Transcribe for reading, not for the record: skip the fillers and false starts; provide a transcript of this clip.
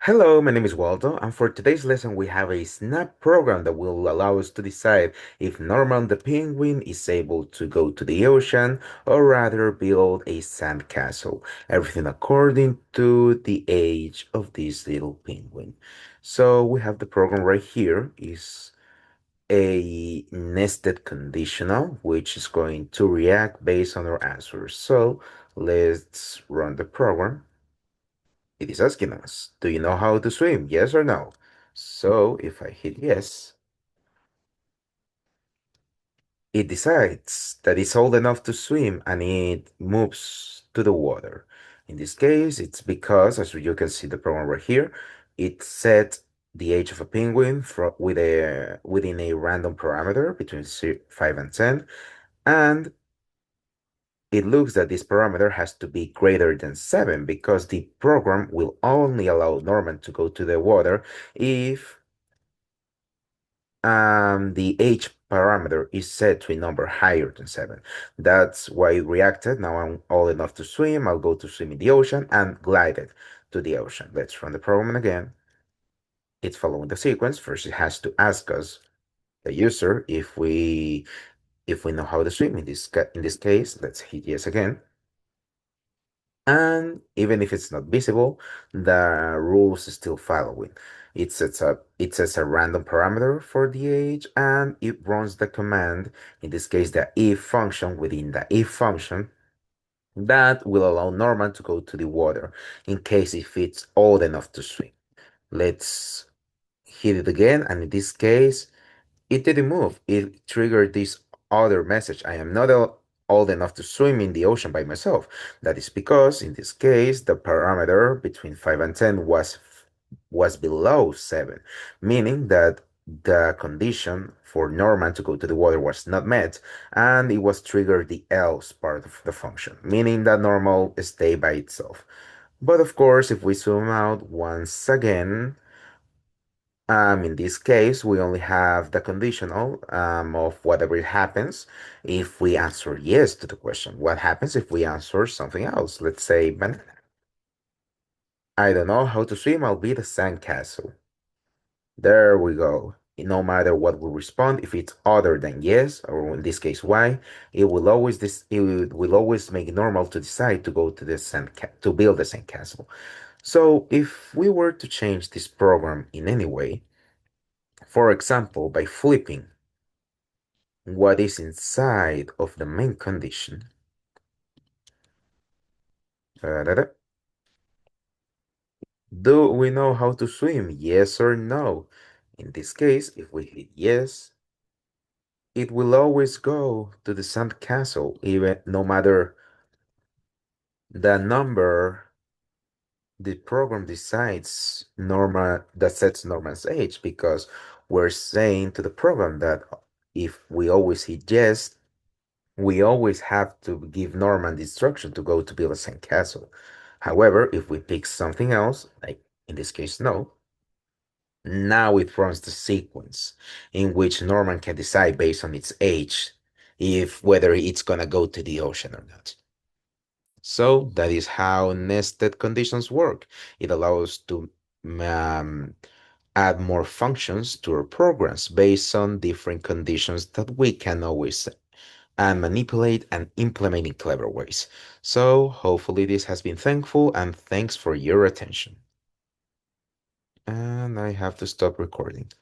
Hello, my name is Waldo, and for today's lesson we have a snap program that will allow us to decide if Norman the penguin is able to go to the ocean or rather build a sandcastle. Everything according to the age of this little penguin. So we have the program right here is a nested conditional which is going to react based on our answers. So let's run the program. It is asking us, do you know how to swim? Yes or no? So if I hit yes, it decides that it's old enough to swim and it moves to the water. In this case, it's because, as you can see the program right here, it set the age of a penguin within a random parameter between 5 and 10, and it looks that this parameter has to be greater than 7 because the program will only allow Norman to go to the water if the age parameter is set to a number higher than 7. That's why it reacted. Now I'm old enough to swim. I'll go to swim in the ocean and glided to the ocean. Let's run the program again. It's following the sequence. First, it has to ask us, the user, if we know how to swim. In this case, let's hit yes again. And even if it's not visible, the rules is still following. It sets a random parameter for the age and it runs the command, in this case the if function within the if function, that will allow Norman to go to the water in case if it's old enough to swim. Let's hit it again, and in this case it didn't move. It triggered this other message. I am not old enough to swim in the ocean by myself. That is because, in this case, the parameter between 5 and 10 was below 7, meaning that the condition for Norman to go to the water was not met, and it was triggered the else part of the function, meaning that normal stay by itself. But of course, if we zoom out once again, in this case, we only have the conditional of whatever happens if we answer yes to the question. What happens if we answer something else? Let's say banana. I don't know how to swim. I'll be the sandcastle. There we go. No matter what we respond, if it's other than yes, or in this case why, it will always make it normal to decide to go to the to build the sandcastle. So if we were to change this program in any way, for example, by flipping what is inside of the main condition. Da-da-da. Do we know how to swim? Yes or no? In this case, if we hit yes, it will always go to the sand castle, even no matter the number the program decides Norma that sets Norman's age, because we're saying to the program that if we always hit yes, we always have to give Norman the instruction to go to build a sandcastle. However, if we pick something else, like in this case, no, now it runs the sequence in which Norman can decide based on its age if whether it's gonna go to the ocean or not. So that is how nested conditions work. It allows to um, add more functions to our programs based on different conditions that we can always and manipulate and implement in clever ways. So hopefully this has been thankful, and thanks for your attention. And I have to stop recording.